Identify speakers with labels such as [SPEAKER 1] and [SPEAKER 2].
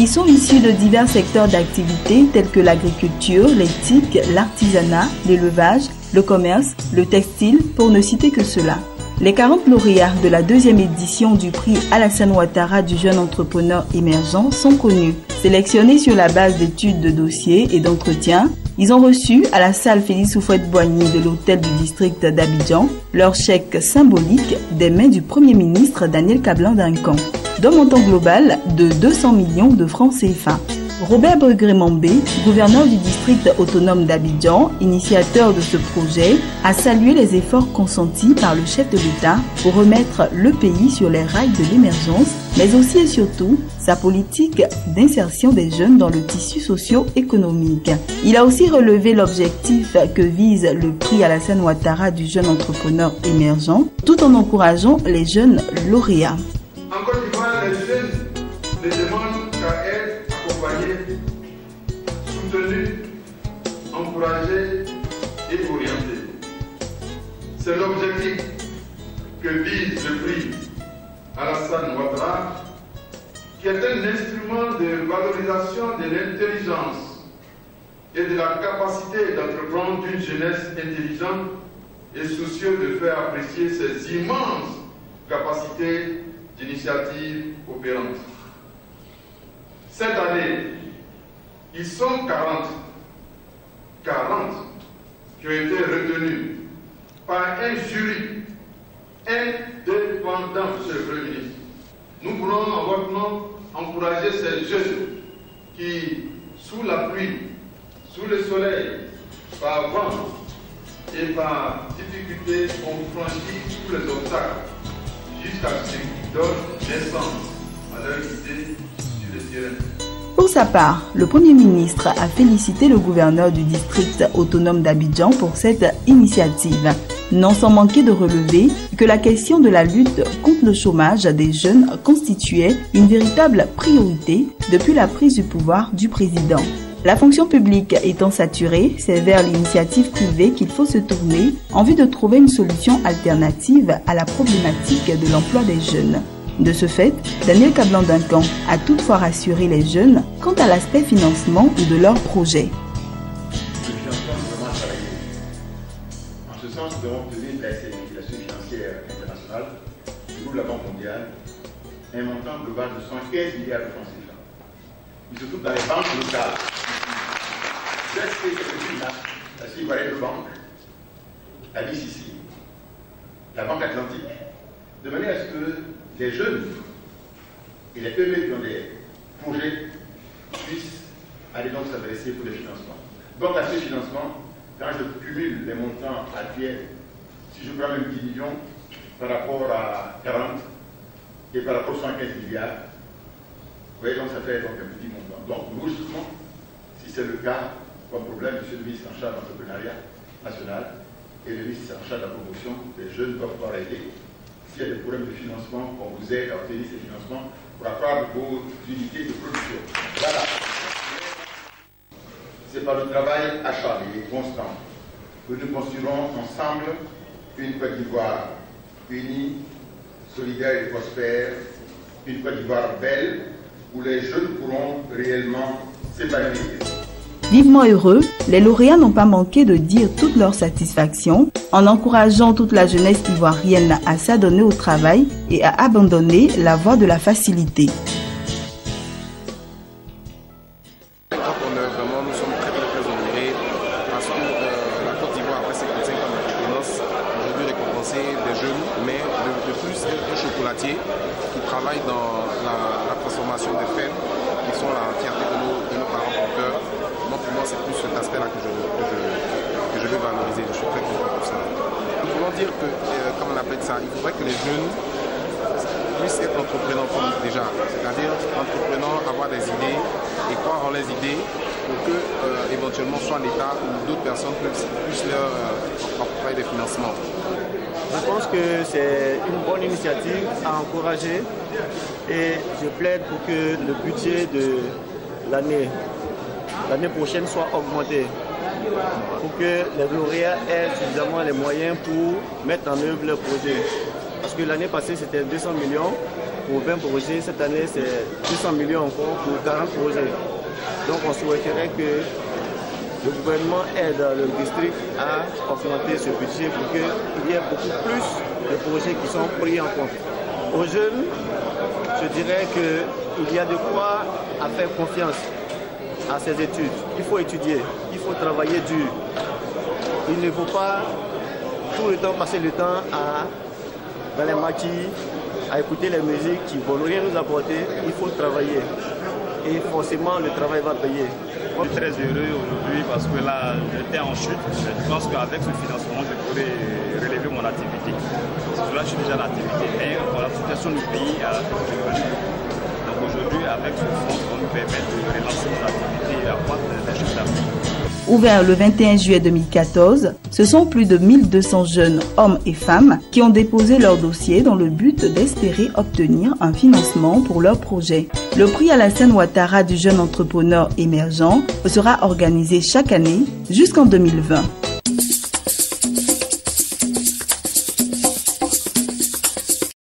[SPEAKER 1] Ils sont issus de divers secteurs d'activité tels que l'agriculture, l'éthique, l'artisanat, l'élevage, le commerce, le textile, pour ne citer que cela. Les 40 lauréats de la deuxième édition du prix Alassane Ouattara du jeune entrepreneur émergent sont connus. Sélectionnés sur la base d'études de dossiers et d'entretiens, ils ont reçu à la salle Félix Houphouët-Boigny de l'hôtel du district d'Abidjan leur chèque symbolique des mains du Premier ministre Daniel Kablan-Duncan, d'un montant global de 200 millions de francs CFA. Robert Begré-Mambé, gouverneur du district autonome d'Abidjan, initiateur de ce projet, a salué les efforts consentis par le chef de l'État pour remettre le pays sur les rails de l'émergence, mais aussi et surtout sa politique d'insertion des jeunes dans le tissu socio-économique. Il a aussi relevé l'objectif que vise le prix Alassane Ouattara du jeune entrepreneur émergent, tout en encourageant les jeunes lauréats.
[SPEAKER 2] En Côte d'Ivoire, les jeunes ne demandent qu'à être accompagnés, soutenus, encouragés et orientés. C'est l'objectif que vise le prix Alassane Ouattara, qui est un instrument de valorisation de l'intelligence et de la capacité d'entreprendre d'une jeunesse intelligente et soucieuse de faire apprécier ses immenses capacités d'initiative opérante. Cette année, ils sont 40 qui ont été retenus par un jury indépendant, monsieur le Premier ministre. Nous voulons en votre nom encourager ces jeunes qui, sous la pluie, sous le soleil, par vent et par difficulté, ont franchi tous les obstacles jusqu'à ce qu'ils donnent naissance à leur idée sur le terrain.
[SPEAKER 1] Pour sa part, le Premier ministre a félicité le gouverneur du district autonome d'Abidjan pour cette initiative, non sans manquer de relever que la question de la lutte contre le chômage des jeunes constituait une véritable priorité depuis la prise du pouvoir du président. La fonction publique étant saturée, c'est vers l'initiative privée qu'il faut se tourner en vue de trouver une solution alternative à la problématique de l'emploi des jeunes. De ce fait, Daniel Kablan-Duncan a toutefois rassuré les jeunes quant à l'aspect financement de leurs projets.
[SPEAKER 3] Le financement est vraiment travaillé. En ce sens, nous avons obtenu de la circulation financière internationale du groupe de la Banque mondiale un montant global de 115 milliards de francs CFA. Il se trouve dans les banques locales. La Sylvarelle Banque, la BCC, la Banque Atlantique, de manière à ce que les jeunes et les PME qui ont des projets puissent aller donc s'adresser pour les financements. Donc à ce financement, quand je cumule les montants actuels, si je prends même 10 millions par rapport à 40 et par rapport à 115 milliards, vous voyez, donc ça fait donc un petit montant. Donc logiquement, si c'est le cas, comme problème, monsieur le ministre en charge de l'entrepreneuriat national et le ministre en charge de la promotion des jeunes doivent pouvoir aider. S'il y a des problèmes de financement, on vous aide à obtenir ces financements pour accroître vos unités de production. Voilà. C'est par le travail acharné et constant que nous construirons ensemble une Côte d'Ivoire unie, solidaire et prospère, une Côte d'Ivoire belle où les jeunes pourront réellement s'épanouir.
[SPEAKER 1] Vivement heureux, les lauréats n'ont pas manqué de dire toute leur satisfaction en encourageant toute la jeunesse ivoirienne à s'adonner au travail et à abandonner la voie de la facilité.
[SPEAKER 4] Nous sommes très honorés parce que la Côte d'Ivoire, après ses 45 ans d'indépendance, aujourd'hui récompensé des jeunes, mais de plus un chocolatier qui travaille dans la transformation des fermes qui sont la fierté de nos parents porteurs. Moi, pour moi, c'est plus cet aspect-là que je veux valoriser. Je suis très content pour ça. Nous voulons dire que, comme on appelle ça, il faudrait que les jeunes puissent être entrepreneurs déjà. C'est-à-dire entrepreneurs, avoir des idées et croire en les idées pour que, éventuellement, soit l'État ou d'autres personnes puissent leur octroyer des financements.
[SPEAKER 5] Je pense que c'est une bonne initiative à encourager et je plaide pour que le budget de l'année prochaine soit augmenté pour que les lauréats aient suffisamment les moyens pour mettre en œuvre leur projet. Parce que l'année passée, c'était 200 millions pour 20 projets. Cette année, c'est 200 millions encore pour 40 projets. Donc, on souhaiterait que le gouvernement aide le district à augmenter ce budget pour qu'il y ait beaucoup plus de projets qui sont pris en compte. Aux jeunes, je dirais qu'il y a de quoi à faire confiance à ces études. Il faut étudier, il faut travailler dur. Il ne faut pas tout le temps passer le temps dans les maquis, à écouter les musiques qui ne vont rien nous apporter. Il faut travailler et forcément le travail va payer.
[SPEAKER 6] Je suis très heureux aujourd'hui parce que là j'étais en chute. Je pense qu'avec ce financement je pourrais relever mon activité. Là je suis déjà en activité, mais la situation du pays a évolué. Donc aujourd'hui avec ce fonds on nous permet de relancer nos activités et accroître les chiffres d'affaires.
[SPEAKER 1] Ouvert le 21 juillet 2014, ce sont plus de 1200 jeunes hommes et femmes qui ont déposé leur dossier dans le but d'espérer obtenir un financement pour leur projet. Le prix Alassane Ouattara du jeune entrepreneur émergent sera organisé chaque année jusqu'en 2020.